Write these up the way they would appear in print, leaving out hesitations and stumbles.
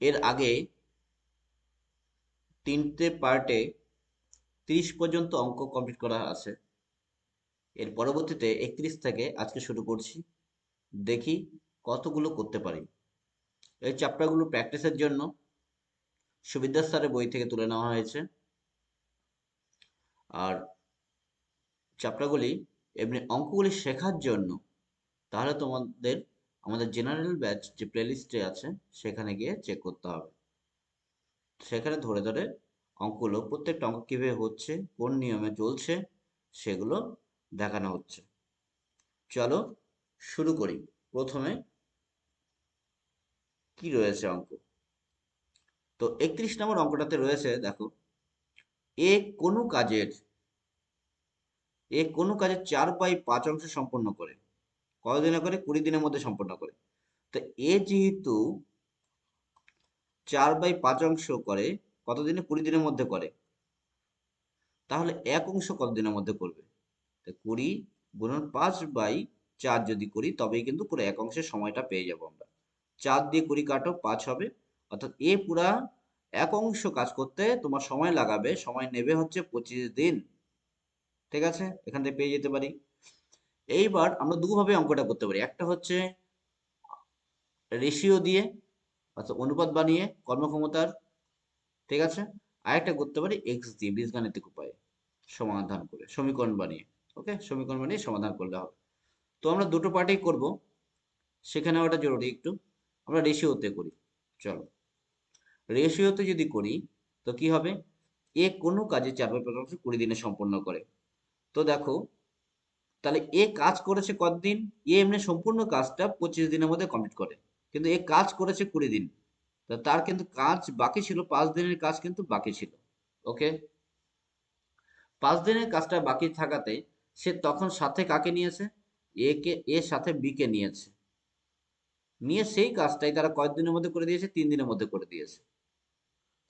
এর আগে তিনটে পার্টে 30 পর্যন্ত অঙ্ক কমপ্লিট করা আছে। এর পরবর্তীতে 31 থেকে আজকে শুরু করছি। দেখি কতগুলো করতে পারি। এই চ্যাপ্টারগুলো প্র্যাকটিসের জন্য সুবিদ্যা স্যারের বই থেকে তুলে নেওয়া হয়েছে। আর চ্যাপ্টারগুলি এমনি অঙ্কগুলি শেখার জন্য তাহলে তোমাদের আমাদের জেনারেল ব্যাচ যে প্লেলিস্টে আছে সেখানে গিয়ে চেক করতে হবে। সেখানে ধরে ধরে অঙ্কগুলো প্রত্যেকটা অঙ্ক কীভাবে হচ্ছে, কোন নিয়মে চলছে, সেগুলো দেখানো হচ্ছে। চলো শুরু করি। প্রথমে কি রয়েছে অঙ্ক? তো 31 নম্বর অঙ্কটাতে রয়েছে, দেখো, এ কোনো কাজের 4/5 অংশ সম্পন্ন করে। কতদিনে করে? 20 দিনের মধ্যে সম্পন্ন করে। তো এ যেহেতু 4/5 অংশ করে কতদিনে? 20 দিনের মধ্যে করে, তাহলে এক অংশ কতদিনের মধ্যে করবে? 20 গুণন 5/4 যদি করি তবেই কিন্তু পুরো এক অংশের সময়টা পেয়ে যাবো আমরা। 4 দিয়ে 20 কাটো, 5 হবে। অর্থাৎ এ পুরা এক অংশ কাজ করতে তোমার সময় লাগাবে, সময় নেবে হচ্ছে 25 দিন। ঠিক আছে, এখান থেকে পেয়ে যেতে পারি। এইবার আমরা দুভাবে অঙ্কটা করতে পারি। একটা হচ্ছে রেশিও দিয়ে, অর্থাৎ অনুপাত বানিয়ে কর্মক্ষমতার। ঠিক আছে, আরেকটা করতে পারি এক্স দিয়ে, বীজগাণিতিক উপায়ে সমাধান করে, সমীকরণ বানিয়ে। ওকে, সমীকরণ বানিয়ে সমাধান করলে হবে। তো আমরা দুটো পার্টেই করব, সেখানে ওটা জরুরি একটু। আমরা রেশিওতে করি। চলো, রেশিওতে যদি করি তো কি হবে? এ কোনো কাজে 4/5 20 দিনে সম্পন্ন করে। তো দেখো, তাহলে এ কাজ করেছে কতদিন? এ এমনি সম্পূর্ণ কাজটা 25 দিনের মধ্যে কমপ্লিট করে, কিন্তু এ কাজ করেছে 20 দিন। তা তার কিন্তু কাজ বাকি ছিল, 5 দিনের কাজ কিন্তু বাকি ছিল। ওকে, 5 দিনের কাজটা বাকি থাকাতে সে তখন সাথে কাকে নিয়েছে? এর সাথে বি কে নিয়েছে। নিয়ে সেই কাজটাই তারা কয়েকদিনের মধ্যে করে দিয়েছে, 3 দিনের মধ্যে করে দিয়েছে।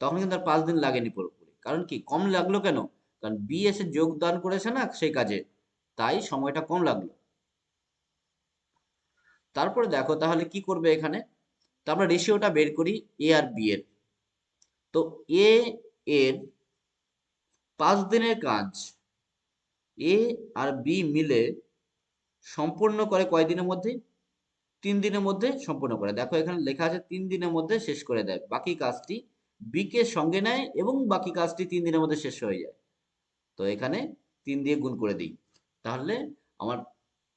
তখন কিন্তু আর 5 দিন লাগেনি পুরোপুরি। কারণ কি কম লাগলো কেন? কারণ বি এসে যোগদান করেছে না সেই কাজে, তাই সময়টা কম লাগলো। তারপরে দেখো তাহলে কি করবে এখানে। তো আমরা রেশিওটা বের করি এ আর বি এর। তো এ এর 5 দিনের কাজ এ আর বি মিলে সম্পূর্ণ করে কয় দিনের মধ্যে? 3 দিনের মধ্যে সম্পূর্ণ করে। দেখো এখানে লেখা আছে 3 দিনের মধ্যে শেষ করে দেয়। বাকি কাজটি বি কে সঙ্গে নেয় এবং বাকি কাজটি 3 দিনের মধ্যে শেষ হয়ে যায়। তো এখানে 3 দিয়ে গুণ করে দিই, তাহলে আমার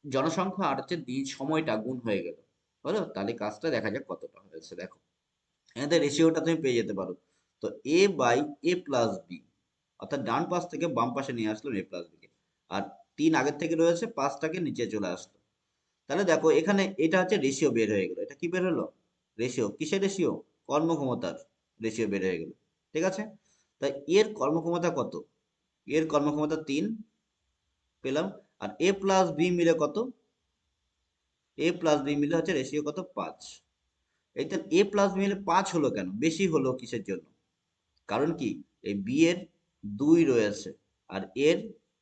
জনসংখ্যা আর হচ্ছে দিন সময়টা গুণ হয়ে গেল। হলো, তাহলে কাজটা দেখা যাক কতটা হয়েছে। দেখো এখানে রেশিওটা তুমি পেয়ে যেতে পারো। তো এ বাই এ প্লাস বি, অর্থাৎ ডান পাশ থেকে বাম পাশে নিয়ে আসলাম এ প্লাস বি কে। আর 3 আগের থেকে রয়েছে, 5টাকে নিচে চলে আসলো। তাহলে দেখো এখানে এটা হচ্ছে রেশিও বের হয়ে গেল। এটা কি বের হলো? রেশিও। কিসের রেশিও? কর্মক্ষমতার রেশিও বের হয়ে গেল। ঠিক আছে, তাই এর কর্মক্ষমতা কত? এর কর্মক্ষমতা 3 পেলাম। আর এ প্লাস বি মিলে কত? এ প্লাস বি মিলে হচ্ছে রেশিও কত? 5। এইটা এ প্লাস বি মিলে 5 হলো কেন? বেশি হলো কিসের জন্য? কারণ কি, এই বি এর 2 রয়েছে আর এর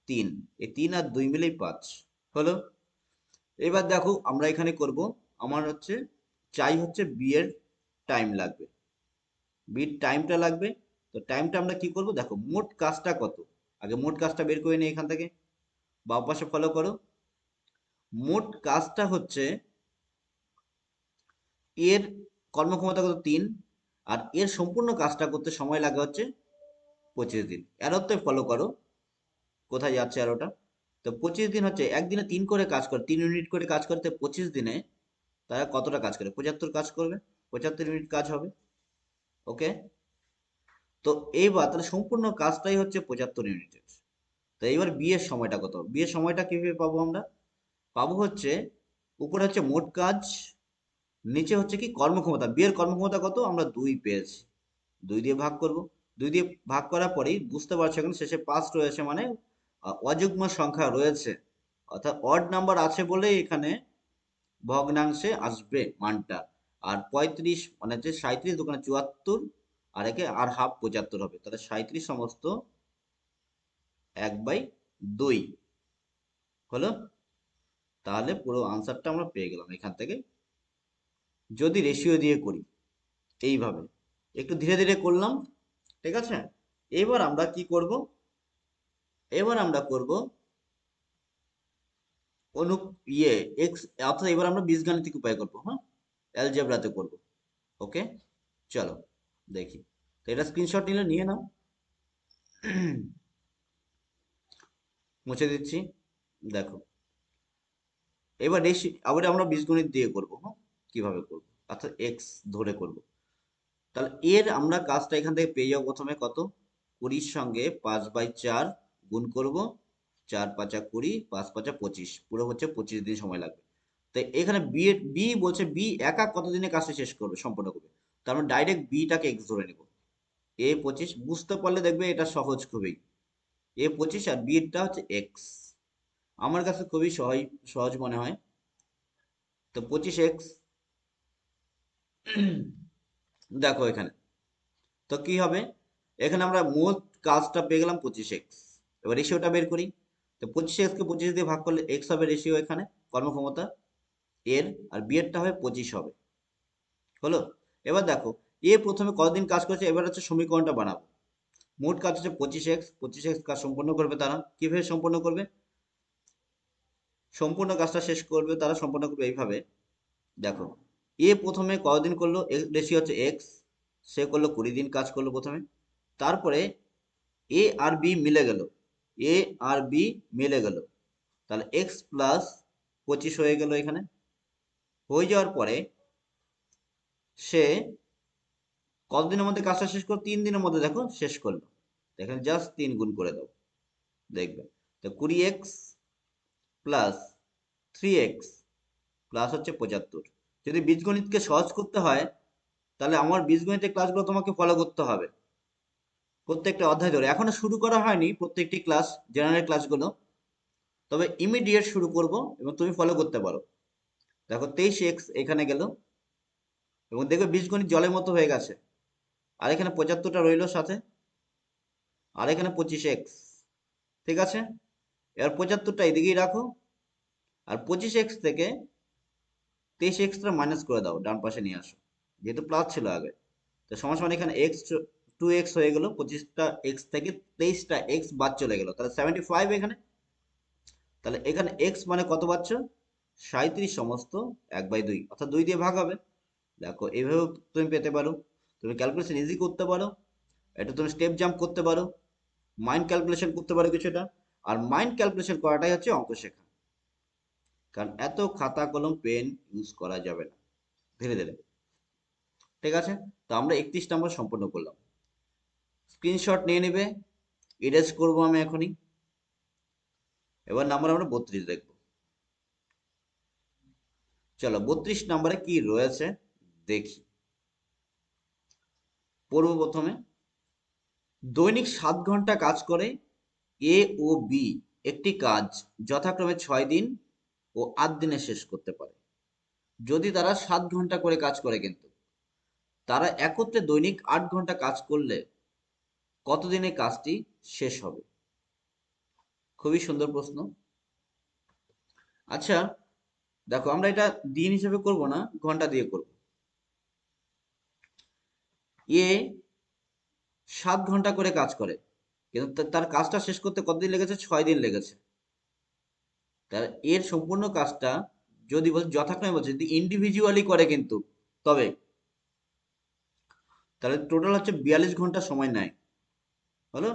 3, এই 3 আর 2 মিলেই 5 হলো। এবার দেখো আমরা এখানে করব, আমার হচ্ছে চাই হচ্ছে বি এর টাইম লাগবে, বিট টাইমটা লাগবে। তো টাইমটা আমরা কি করব? দেখো মোট কাজটা কত, আগে মোট কাজটা বের করে নিই এখান থেকে। বাম পাশে ফলো করো। মোট কাজটা হচ্ছে এর কর্মক্ষমতা কত? 3। আর এর সম্পূর্ণ কাজটা করতে সময় লাগে হচ্ছে 25 দিন। অ্যারোতে ফলো করো, কোথায় যাচ্ছে অ্যারোটা। তো 25 দিন হচ্ছে একদিনে 3 করে কাজ করে, 3 ইউনিট করে কাজ করতে 25 দিনে তারা কতটা কাজ করে? 75 কাজ করবে, 75 ইউনিট কাজ হবে। ওকে, তো এইবার তাহলে সম্পূর্ণ কাজটাই হচ্ছে 75 ইউনিটের। তো এইবার বিয়ের সময়টা কত? বিয়ের সময়টা কিভাবে পাবো আমরা? পাবো হচ্ছে উপরে হচ্ছে মোট কাজ, নিচে হচ্ছে কি কর্মক্ষমতা। বিয়ের কর্মক্ষমতা কত? আমরা 2 পেয়েছি, 2 দিয়ে ভাগ করব। 2 দিয়ে ভাগ করার পরেই বুঝতে পারছো এখানে শেষে 5 রয়েছে, মানে অযুগ্ম সংখ্যা রয়েছে, অর্থাৎ অড নাম্বার আছে বলেই এখানে ভগ্নাংশে আসবে মানটা। আর 35 মানে হচ্ছে 37 দোকানে 74, আর একে আর হাফ 75 হবে, তাহলে 37 সমস্ত 1/2 হলো। তাহলে পুরো আনসারটা আমরা পেয়ে গেলাম এখান থেকে, যদি রেশিও দিয়ে করি এইভাবে। একটু ধীরে ধীরে করলাম, ঠিক আছে। এবার আমরা কি করব, এবার আমরা করব অনু ইয়ে এক্স, অর্থাৎ এবার আমরা বীজগাণিতিক উপায় করব, হ্যাঁ, অ্যালজেব্রাতে করব। ওকে, চলো দেখি। তো এটা স্ক্রিনশট নিলে নিয়ে নাও। মুছে দিচ্ছি, দেখো। এবার আবার আমরা বীজগণিত দিয়ে করব, হ্যাঁ, কিভাবে করব, অর্থাৎ এক্স ধরে করব। তাহলে এর আমরা কাজটা এখান থেকে পেয়ে যাবো। প্রথমে কত, 20-র সঙ্গে 5/4 গুণ করব। 4×5 = 20, 5×5 = 25, পুরো হচ্ছে 25 দিন সময় লাগবে। তাই এখানে বি বলছে বি একা কত দিনে কাজটা শেষ করবে, সম্পূর্ণ করবে। তার মানে ডাইরেক্ট বিটাকে এক্স ধরে নেব। A 25 বুঝতে পারলে দেখবে এটা সহজ খুবই। A 25 আর বিটা হচ্ছে এক্স, আমার কাছে খুবই সহজ সহজ মনে হয়। তো 25x, দেখো এখানে তো কি হবে, এখানে আমরা মোট কাজটা পেয়ে গেলাম 25x। এবার রেশিওটা বের করি। তো 25x কে 25 দিয়ে ভাগ করলে x হবে রেশিও এখানে, কর্মক্ষমতা এর, আর বি এরটা হবে 25 হবে। হলো। এবার দেখো এ প্রথমে কতদিন কাজ করেছে, এবার হচ্ছে সমীকরণটা বানাবো। মোট কাজ হচ্ছে 25x, 25x কাজ সম্পন্ন করবে তারা, কিভাবে সম্পন্ন করবে, সম্পূর্ণ কাজটা শেষ করবে তারা, সম্পন্ন করবে এইভাবে। দেখো এ প্রথমে কতদিন করলো, রেশিও হচ্ছে এক্স, সে করলো 20 দিন কাজ করলো প্রথমে। তারপরে এ আর বি মিলে গেল, এ আর বি মিলে গেল, তাহলে এক্স প্লাস 25 হয়ে গেল এখানে। হয়ে যাওয়ার পরে সে কতদিনের মধ্যে কাজটা শেষ করলো, 3 দিনের মধ্যে দেখো শেষ করলো। এখানে জাস্ট 3 গুণ করে দাও, দেখবে। তো 20x প্লাস 3x প্লাস হচ্ছে 75। যদি বীজগণিতকে সহজ করতে হয়, তাহলে আমার বীজগণিতের ক্লাসগুলো তোমাকে ফলো করতে হবে প্রত্যেকটা অধ্যায় ধরে। এখনো শুরু করা হয়নি প্রত্যেকটি ক্লাস, জেনারেল ক্লাসগুলো, তবে ইমিডিয়েট শুরু করব এবং তুমি ফলো করতে পারো। দেখো 23x এখানে গেল, এবং দেখবে বীজগণিত জলের মতো হয়ে গেছে। আর এখানে 75টা রইলো সাথে, আর এখানে 25x, ঠিক আছে। এবার 75টা এদিকেই রাখো, আর 25x থেকে 23xটা মাইনাস করে দাও, ডান পাশে নিয়ে আসো, যেহেতু প্লাস ছিল আগে। তো সমান সমান এখানে এক্স 2x হয়ে গেল, 25টা এক্স থেকে 23টা এক্স বাদ চলে গেল, তাহলে 75 এখানে। তাহলে এখানে এক্স মানে কত পাচ্ছ, 37 সমস্ত 1/2, অর্থাৎ 2 দিয়ে ভাগ হবে। দেখো এইভাবেও তুমি পেতে পারো, তুমি ক্যালকুলেশন ইজি করতে পারো, এটা তুমি স্টেপ জাম্প করতে পারো, মাইন্ড ক্যালকুলেশন করতে পারো কিছুটা। আর মাইন্ড ক্যালকুলেশন করাটাই হচ্ছে অঙ্ক শেখা, কারণ এত খাতা কলম পেন ইউজ করা যাবে না, ধীরে ধীরে, ঠিক আছে। তো আমরা 31 নম্বর সম্পূর্ণ করলাম। স্ক্রিনশট নিয়ে নেবে, ইরেজ করবো আমি এখনই। এবার নাম্বার আমরা 32 দেখবো। চলো 32 নম্বরে কি রয়েছে দেখি। পড়বো প্রথমে, দৈনিক 7 ঘন্টা কাজ করে এ ও বি একটি কাজ যথাক্রমে 6 দিন ও 8 দিনে শেষ করতে পারে। যদি তারা 7 ঘন্টা করে কাজ করে, কিন্তু তারা একত্রে দৈনিক 8 ঘন্টা কাজ করলে কতদিনে কাজটি শেষ হবে। খুবই সুন্দর প্রশ্ন। আচ্ছা দেখো, আমরা এটা দিন হিসেবে করব না, ঘন্টা দিয়ে করব। এ 7 ঘন্টা করে কাজ করে, কিন্তু তার কাজটা শেষ করতে কতদিন লেগেছে, 6 দিন লেগেছে। তার এর সম্পূর্ণ কাজটা যদি বল যথাক্রমে বলছে, যদি ইন্ডিভিজুয়ালি করে কিন্তু, তবে তাহলে টোটাল হচ্ছে 42 ঘন্টা সময় নেয়। হলো।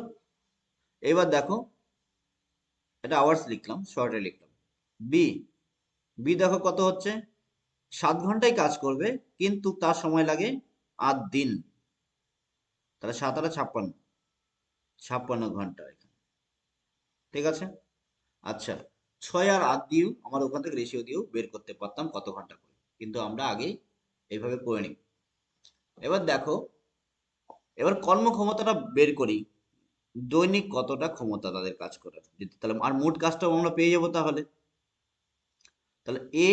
এবার দেখো, এটা আওয়ার্স লিখলাম, শর্টে লিখলাম। বি, বি দেখো কত হচ্ছে, 7 ঘন্টায় কাজ করবে কিন্তু তার সময় লাগে 8 দিন, তাহলে 7 আর 56, 56 ঘন্টা এখানে, ঠিক আছে। আচ্ছা, 6 আর 8 দিয়েও আমার ওখান থেকে রেশিও দিয়েও বের করতে পারতাম কত ঘন্টা করে, কিন্তু আমরা আগে এইভাবে করে নিই। এবার দেখো, এবার কর্মক্ষমতাটা বের করি, দৈনিক কতটা ক্ষমতা তাদের কাজ করার, যদি তাহলে আর মোট কাজটাও আমরা পেয়ে যাবো তাহলে। তাহলে এ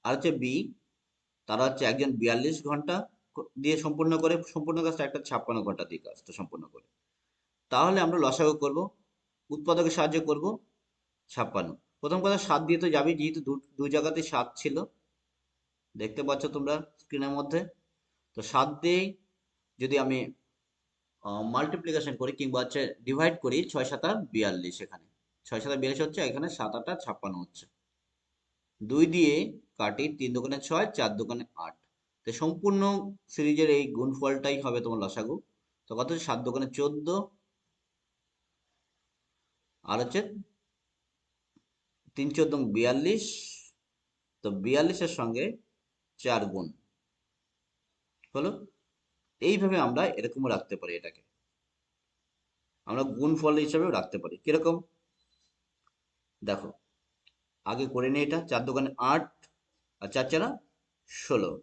আর হচ্ছে বি, তারা হচ্ছে একজন 42 ঘন্টা দিয়ে সম্পূর্ণ করে সম্পূর্ণ কাজটা, একটা 56 ঘন্টা দিয়ে কাজটা সম্পূর্ণ করে। তাহলে আমরা লসাগু করব, উৎপাদকের সাহায্য করব 56। প্রথম কথা 7 দিয়ে তো যাবি, যেহেতু দু জায়গাতে 7 ছিল, দেখতে পাচ্ছ তোমরা স্ক্রিনের মধ্যে। তো 7 দিয়ে যদি আমি মাল্টিপ্লিকেশন করি কিংবা হচ্ছে ডিভাইড করি, 6 7 42, এখানে 6 7 42 হচ্ছে, এখানে 7 8 56 হচ্ছে। 2 দিয়ে কাটি, 3 2 6, 4 2 8। তো সম্পূর্ণ সিরিজের এই গুণফলটাই হবে তোমার লসাগু। তো কত, 7 2 14, আর হচ্ছে 3 4 42। তো 42-এর সঙ্গে 4 গুণ হলো। এইভাবে আমরা এরকম রাখতে পারি, এটাকে আমরা গুণফল হিসাবেও রাখতে পারি। কিরকম দেখো, আগে করে নিই এটা। 4 2 8, আর 4 4 16।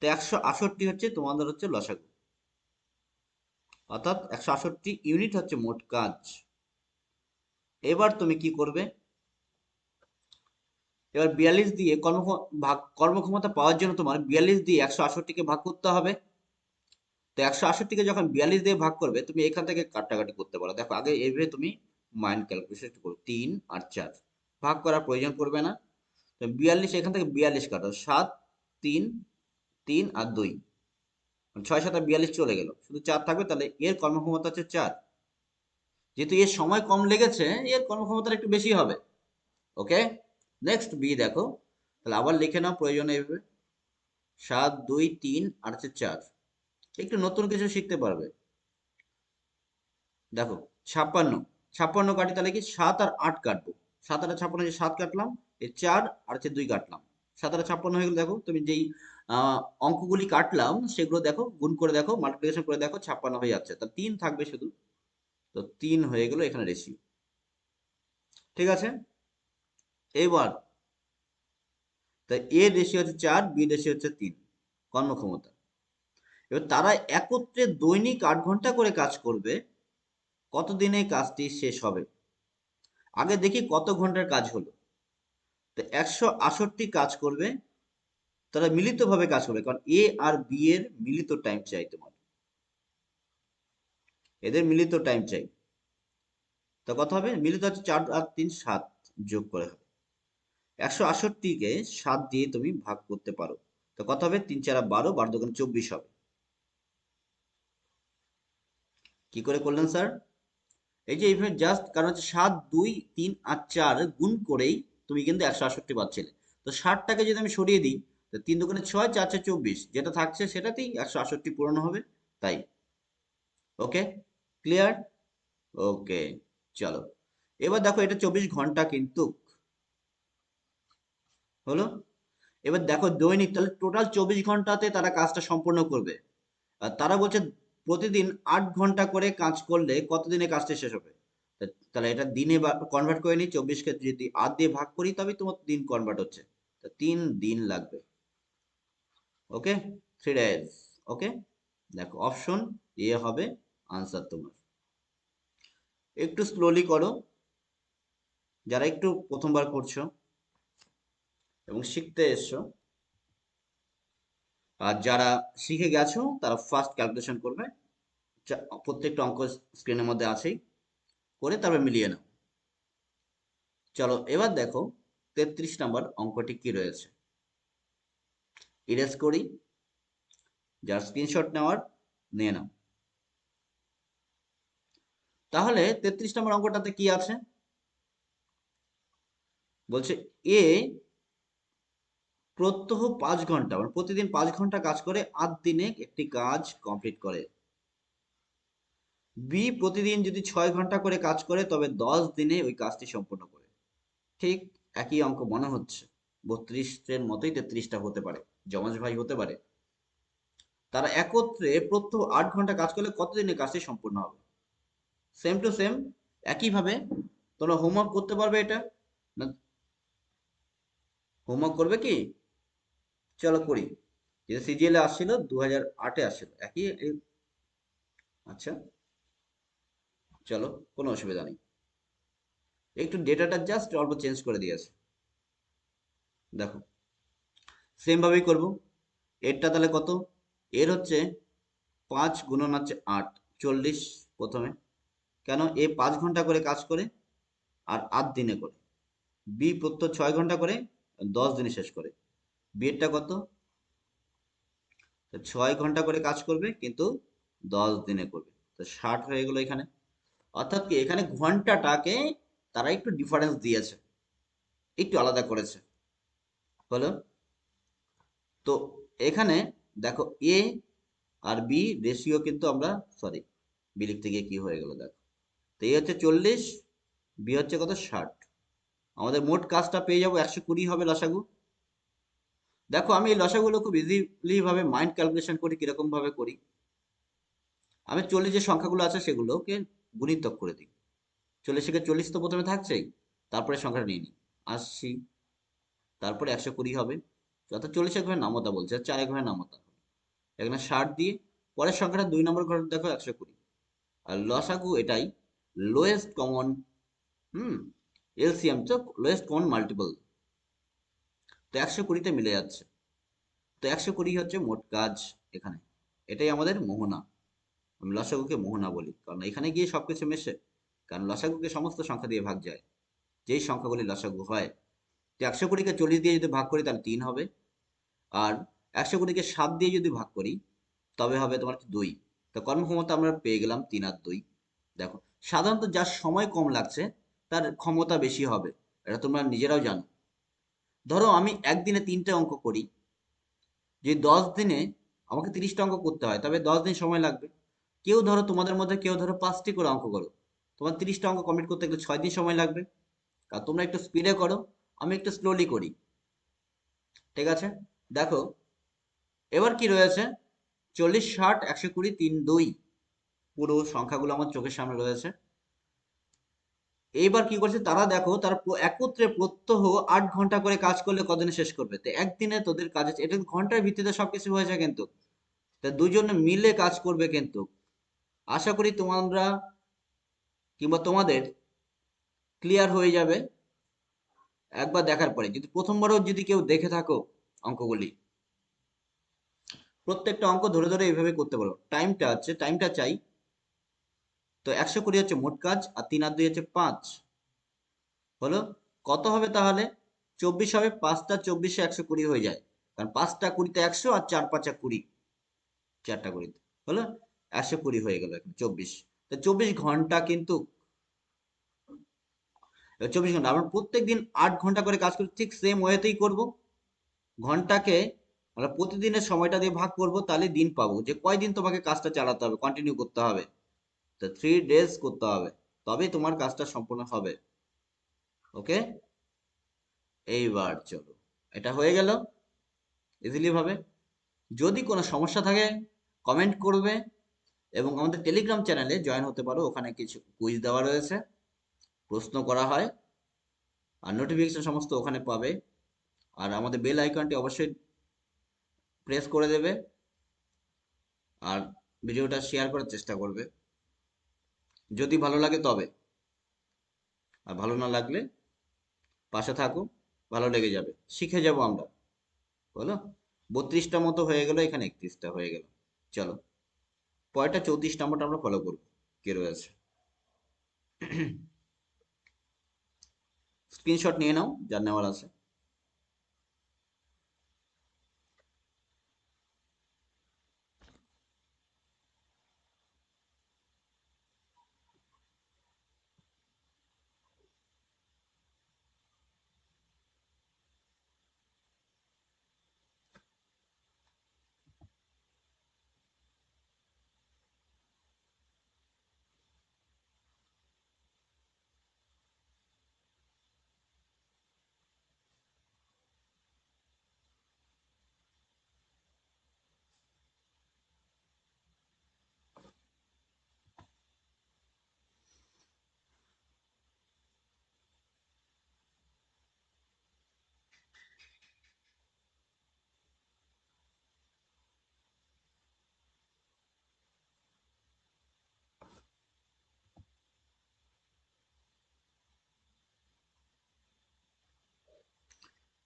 তো 168 হচ্ছে তোমাদের হচ্ছে লসাগু, অর্থাৎ 168 ইউনিট হচ্ছে মোট কাজ। এবার তুমি কি করবে, এবার 42 দিয়ে কর্মক্ষমতা পাওয়ার জন্য তোমার 42 দিয়ে 168-কে ভাগ করতে হবে। তো 168-কে যখন 42 দিয়ে ভাগ করবে, তুমি এখান থেকে কাটাকাটি করতে পারো। দেখো আগে এইভাবে তুমি মাইন্ড ক্যালকুলেশন করো, 3 আর 4 ভাগ করার প্রয়োজন পড়বে না। তো 42, এখান থেকে 42 কাটো, 7 3 3 আর 2, 6 7 42 চলে গেল, শুধু 4 থাকবে। তাহলে এর কর্মক্ষমতা হচ্ছে 4। যেহেতু এর সময় কম লেগেছে, এর কর্মক্ষমতা একটু বেশি হবে। ওকে, নেক্সট বি দেখো। তাহলে আবার লিখে নাও প্রয়োজনে এইভাবে, 7 2 3 আর হচ্ছে 4। একটু নতুন কিছু শিখতে পারবে। দেখো 56, 56 কাটি, তাহলে কি 7 আর 8 কাটবো। 7 আর 56, যে 7 কাটলাম, এই 4 আর হচ্ছে 2 কাটলাম, 7 আর 56 হয়ে গেল। দেখো তুমি যেই অঙ্কগুলি কাটলাম সেগুলো দেখো, গুণ করে দেখো, মাল্টিপ্লিকেশন করে দেখো, 56 হয়ে যাচ্ছে। তা 3 থাকবে শুধু। তো 3 হয়ে গেল এখানে রেশিও। ঠিক আছে, এবার তাই এ রেশিও হচ্ছে 4, বি রেশিও হচ্ছে 3 কর্মক্ষমতা। এবার তারা একত্রে দৈনিক 8 ঘন্টা করে কাজ করবে, কতদিনে কাজটি শেষ হবে? আগে দেখি কত ঘন্টার কাজ হলো। তো 168 কাজ করবে, তারা মিলিতভাবে কাজ করবে, কারণ এ আর বি এর মিলিত টাইম চাই তোমার, এদের মিলিত টাইম চাই। তো কত হবে, মিলিত হচ্ছে 4 আর 3 7, যোগ করে হবে 168-কে 7 দিয়ে তুমি ভাগ করতে পারো। তো কত হবে, 3 4 12, 12 2 24 হবে। কি করে করলেন স্যার? এই যে এইভাবে জাস্ট, কারণ হচ্ছে 7 2 3 আর 4 গুণ করেই তুমি কিন্তু 168 পাচ্ছিলে। তো 60টাকে যদি আমি সরিয়ে দিই, তো 3 2 6, 4 4 24, যেটা থাকছে সেটাতেই 168 পূরণ হবে। তাই ওকে, ক্লিয়ার? ওকে, চলো এবার দেখো, এটা 24 ঘন্টা কিন্তু হলো। এবার দেখো দৈনিক, তাহলে টোটাল 24 ঘন্টাতে তারা কাজটা সম্পূর্ণ করবে। আর তারা বলছে প্রতিদিন 8 ঘন্টা করে কাজ করলে কতদিনে কাজটা শেষ হবে? তাহলে এটা দিনে কনভার্ট করে নিই, 24-কে যদি 8 দিয়ে ভাগ করি তবেই তোমার দিন কনভার্ট হচ্ছে। তো 3 দিন লাগবে। ওকে, 3 days। ওকে, দেখো অপশন এ হবে আনসার তোমার। একটু স্লোলি করো, যারা একটু প্রথমবার করছো এবং শিখতে এসছো। আর যারা শিখে গেছো তারা ফার্স্ট ক্যালকুলেশন করবে, প্রত্যেকটা অঙ্ক স্ক্রিনের মধ্যে আছেই, করে তারপর মিলিয়ে নাও। চলো এবার দেখো 33 নম্বর অঙ্কটি কি রয়েছে, ইরেজ করি। যার স্ক্রিনশট নেওয়ার নিয়ে নাও। তাহলে 33 নম্বর অঙ্কটাতে কি আছে, বলছে এ প্রত্যহ 5 ঘন্টা, মানে প্রতিদিন 5 ঘন্টা কাজ করে 8 দিনে একটি কাজ কমপ্লিট করে। বি প্রতিদিন যদি 6 ঘন্টা করে কাজ করে তবে 10 দিনে ওই কাজটি সম্পূর্ণ করে। ঠিক একই অঙ্ক মনে হচ্ছে, 32-এর মতোই 33টা হতে পারে, যমজ ভাই হতে পারে। তারা একত্রে প্রত্যহ 8 ঘন্টা কাজ করলে কতদিনে কাজটি সম্পূর্ণ হবে? সেম টু সেম, একইভাবে তোমরা হোমওয়ার্ক করতে পারবে এটা না? হোমওয়ার্ক করবে কি? চলো করি। যেটা সিজিএল আসছিল 2008-এ আসছিল, আচ্ছা চলো, কোনো অসুবিধা নেই। একটু ডেটাটা জাস্ট অল্প চেঞ্জ করে দিয়েছে। দেখো সেম ভাবেই করবো। এরটা তাহলে কত, এর হচ্ছে 5 গুণন হচ্ছে 8, 40 প্রথমে। কেন, এ 5 ঘন্টা করে কাজ করে আর 8 দিনে করে। বি প্রত্যহ 6 ঘন্টা করে 10 দিনে শেষ করে। বি এরটা কত, তো 6 ঘন্টা করে কাজ করবে, কিন্তু 10 দিনে করবে। তো 60 হয়ে গেল এখানে। অর্থাৎ কি এখানে ঘন্টাটাকে তারা একটু ডিফারেন্স দিয়েছে, একটু আলাদা করেছে। হলো। তো এখানে দেখো এ আর বি রেশিও কিন্তু আমরা, সরি, বি লিখতে গিয়ে কি হয়ে গেল দেখো। তো এ হচ্ছে 40, বি হচ্ছে কত 60। আমাদের মোট কাজটা পেয়ে যাবো 120 হবে লসাগু। দেখো আমি এই লসাগুলো খুব ইজিলি ভাবে মাইন্ড ক্যালকুলেশন করি, কিরকম ভাবে করি। আমি 40 যে সংখ্যাগুলো আছে সেগুলোকে গুণিতক করে দিই। 40 থেকে 40 তো প্রথমে থাকছেই, তারপরে সংখ্যাটা নিয়ে নিই 80, তারপরে 120 হবে। অর্থাৎ 40 এক ঘরে নামতা বলছে, 4 এক ঘরে নামতা। এখানে 60 দিয়ে পরের সংখ্যাটা 2 নম্বর ঘরে দেখো 120। আর লসাগু এটাই, লোয়েস্ট কমন, হুম, এলসিএম তো লোয়েস্ট কমন মাল্টিপল। তো 120-তে মিলে যাচ্ছে। তো 120 হচ্ছে মোট কাজ এখানে। এটাই আমাদের মোহনা। আমি লসাগুকে মোহনা বলি, কারণ এখানে গিয়ে সবকিছু মেশে। কারণ লসাগুকে সমস্ত সংখ্যা দিয়ে ভাগ যায়, যেই সংখ্যাগুলি লসাগু হয়। তো 120-কে 40 দিয়ে যদি ভাগ করি তাহলে 3 হবে। আর 120-কে 7 দিয়ে যদি ভাগ করি তবে হবে তোমার 2। তো কর্মক্ষমতা আমরা পেয়ে গেলাম 3 আর 2। দেখো, সাধারণত যার সময় কম লাগছে তার ক্ষমতা বেশি হবে, এটা তোমরা নিজেরাও জানো। ধরো আমি একদিনে 3টে অঙ্ক করি, যে 10 দিনে আমাকে 30টা অঙ্ক করতে হয়, তবে 10 দিন সময় লাগবে। কেউ ধরো তোমাদের মধ্যে কেউ ধরো 5টি করে অঙ্ক করো, তোমার 30টা অঙ্ক কমপ্লিট করতে গেলে 6 দিন সময় লাগবে। আর তোমরা একটু স্পিডে করো, আমি একটু স্লোলি করি। ঠিক আছে, দেখো এবার কি রয়েছে, 40, 60, 120, 3, 2, পুরো সংখ্যাগুলো আমার চোখের সামনে রয়েছে। এইবার কি করছে তারা, দেখো তারা একত্রে প্রত্যহ 8 ঘন্টা করে কাজ করলে কদিনে শেষ করবে। তো একদিনে তোদের কাজ আছে, এটা ঘন্টার ভিত্তিতে সবকিছু হয়েছে কিন্তু। তা দুজনে মিলে কাজ করবে কিন্তু। আশা করি তোমরা কিংবা তোমাদের ক্লিয়ার হয়ে যাবে একবার দেখার পরে। যদি প্রথমবারও যদি কেউ দেখে থাকো অঙ্কগুলি, প্রত্যেকটা অঙ্ক ধরে ধরে এইভাবে করতে পারো। টাইমটা চাই। তো 120 হচ্ছে মোট কাজ, আর 3 আর 2 হচ্ছে 5। হলো। কত হবে তাহলে? 24 হবে। 5টা 24-এ 120 হয়ে যায়, কারণ 5টা 20-তে 100, আর 4 5-এ 20, 4টা 20-তে হলো 120 হয়ে গেল এখন 24। তো 24 ঘন্টা কিন্তু, 24 ঘন্টা আমরা প্রত্যেক দিন 8 ঘন্টা করে কাজ করি, ঠিক সেম ওয়েতেই করব। ঘন্টাকে আমরা প্রতিদিনের সময়টা দিয়ে ভাগ করব, তাহলে দিন পাবো যে কয়দিন তোমাকে কাজটা চালাতে হবে, কন্টিনিউ করতে হবে। তো 3 days করতে হবে, তবেই তোমার কাজটা সম্পূর্ণ হবে। ওকে, এইবার চলো, এটা হয়ে গেল ইজিলি ভাবে। যদি কোনো সমস্যা থাকে কমেন্ট করবে, এবং আমাদের টেলিগ্রাম চ্যানেলে জয়েন হতে পারো। ওখানে কিছু কুইজ দেওয়া রয়েছে, প্রশ্ন করা হয়, আর নোটিফিকেশন সমস্ত ওখানে পাবে। আর আমাদের বেল আইকনটি অবশ্যই প্রেস করে দেবে, আর ভিডিওটা শেয়ার করার চেষ্টা করবে যদি ভালো লাগে তবে। আর ভালো না লাগলে পাশে থাকো, ভালো লেগে যাবে, শিখে যাব আমরা। বলো, 32টা মতো হয়ে গেল, এখানে 31টা হয়ে গেল। চলো, পরেরটা 34 নম্বরটা আমরা ফলো করবো, কি রয়েছে। স্ক্রিনশট নিয়ে নাও যার নেওয়ার আছে।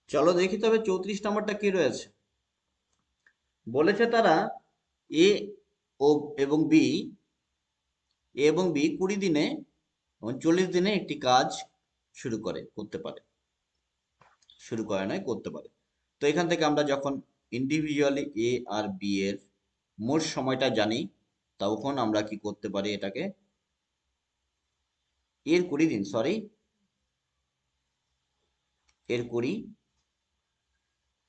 চলো দেখি তবে 34 নম্বরটা কি রয়েছে। বলেছে তারা এ ও এবং বি, এ এবং বি 20 দিনে এবং 40 দিনে একটি কাজ করতে পারে। শুরু করে নয়, করতে পারে। তো এখান থেকে আমরা যখন ইন্ডিভিজুয়ালি এ আর বি এর মোট সময়টা জানি, তখন আমরা কি করতে পারি এটাকে, এর 20 দিন, সরি, এর 20,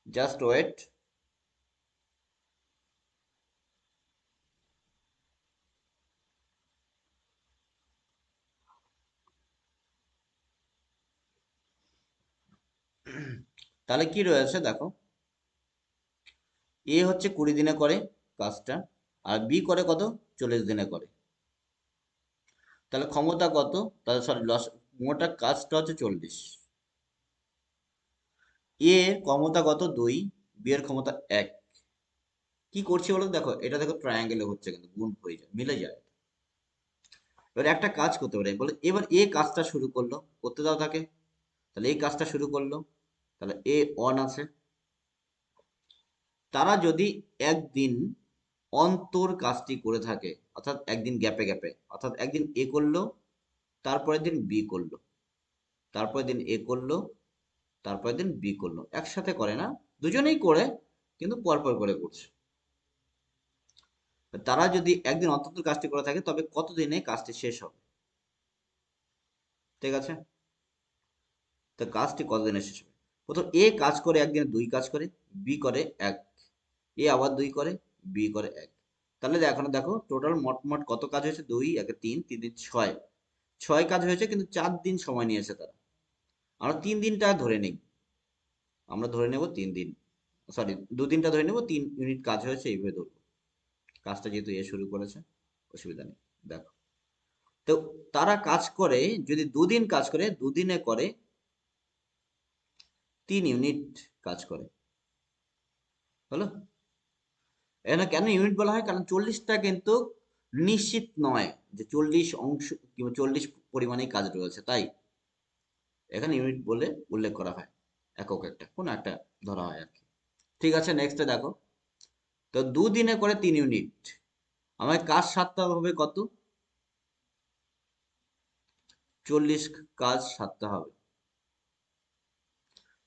জাস্ট ওয়েট, তাহলে কি রয়েছে দেখো, এ হচ্ছে 20 দিনে করে কাজটা, আর বি করে কত, 40 দিনে করে। তাহলে ক্ষমতা কত, তাহলে সরি লস, মোটা কাজটা হচ্ছে 40। এ এর ক্ষমতা কত, 2, বি এর ক্ষমতা 1। কি করছি বলো, দেখো এটা দেখো ট্রায়াঙ্গেলে হচ্ছে, কিন্তু গুণ হয়ে যায়, মিলে যায়। এবার একটা কাজ করতে পারে বলে, এবার এ কাজটা শুরু করলো, করতে দাও তাকে। তাহলে এই কাজটা শুরু করলো, তাহলে এ অন আছে। তারা যদি একদিন অন্তর কাজটি করে থাকে, অর্থাৎ একদিন গ্যাপে গ্যাপে, অর্থাৎ একদিন এ করলো, তারপরের দিন বি করলো, তারপরের দিন এ করলো, তারপরের দিন বি করলো, একসাথে করে না, দুজনেই করে, কিন্তু পরপর করে করছে। তারা যদি একদিন অন্তত কাজটি করে থাকে, তবে কতদিনে কাজটি শেষ হবে? ঠিক আছে, তো কাজটি কতদিনে শেষ হবে? প্রথম এ কাজ করে একদিনে 2 কাজ করে, বি করে 1, এ আবার 2 করে, বি করে 1। তাহলে এখন দেখো টোটাল মোট কত কাজ হয়েছে, 2 1 3 3 দিন 6, 6 কাজ হয়েছে, কিন্তু 4 দিন সময় নিয়েছে তারা। আমরা 3 দিনটা ধরে নেই, আমরা ধরে নেব 3 দিন, সরি 2 দিনটা ধরে নেব, 3 ইউনিট কাজ হয়েছে, এইভাবে ধরবো। কাজটা যেহেতু এ শুরু করেছে, অসুবিধা নেই। দেখো, তো তারা কাজ করে, যদি 2 দিন কাজ করে, 2 দিনে করে 3 ইউনিট কাজ করে, হলো। এখানে কেন ইউনিট বলা হয়, কারণ 40টা কিন্তু নিশ্চিত নয় যে 40 অংশ কিংবা 40 পরিমাণেই কাজ রয়েছে, তাই এখানে ইউনিট বলে উল্লেখ করা হয়, একক একটা কোনো একটা ধরা হয় আর কি। ঠিক আছে, নেক্সটে দেখো, তো 2 দিনে করে 3 ইউনিট, আমার কাজ সারতে হবে কত, 40 কাজ সারতে হবে।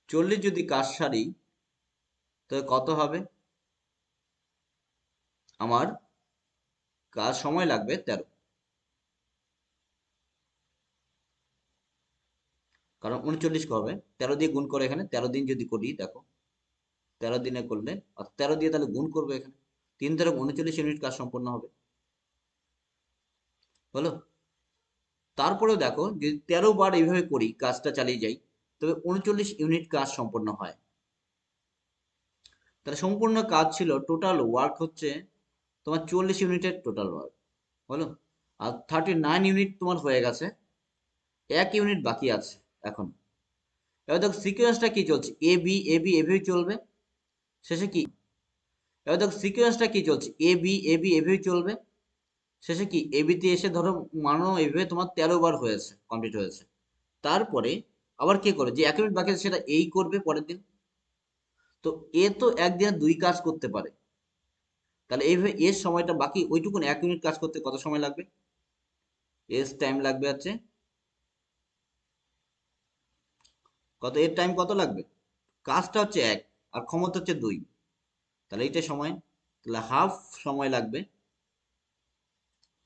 40 যদি কাজ সারি, তাহলে কত হবে, আমার কাজ সময় লাগবে 13, কারণ 39 হবে, 13 দিয়ে গুণ করে, এখানে 13 দিন যদি করি, দেখো 13 দিনে করলে, আর 13 দিয়ে তাহলে গুণ করবো এখানে, 3 × 39 ইউনিট কাজ সম্পন্ন হবে, হলো। তারপরেও দেখো, যদি 13 বার এইভাবে করি, কাজটা চালিয়ে যাই, তবে 39 ইউনিট কাজ সম্পন্ন হয়। তাহলে সম্পূর্ণ কাজ ছিল, টোটাল ওয়ার্ক হচ্ছে তোমার 40 ইউনিটের টোটাল ওয়ার্ক, হলো। আর 39 ইউনিট তোমার হয়ে গেছে, 1 ইউনিট বাকি আছে এখন। এবার দেখো সিকোয়েন্সটা কি চলছে, এ বি এ বি এভাবেই চলবে, শেষে কি, এবার দেখো সিকোয়েন্সটা কি চলছে, এ বি এ বি এভাবেই চলবে, শেষে কি, এ বিতে এসে ধরো মানো এইভাবে তোমার 13 বার হয়েছে, কমপ্লিট হয়েছে। তারপরে আবার কে করে, যে 1 ইউনিট বাকি আছে সেটা এই করবে পরের দিন। তো এ তো একদিনে 2 কাজ করতে পারে, তাহলে এইভাবে এর সময়টা বাকি ওইটুকুন 1 ইউনিট কাজ করতে কত সময় লাগবে, এর টাইম লাগবে হচ্ছে কত, এর টাইম কত লাগবে, কাজটা হচ্ছে 1 আর ক্ষমতা হচ্ছে 2, তাহলে এইটা সময়, তাহলে হাফ সময় লাগবে।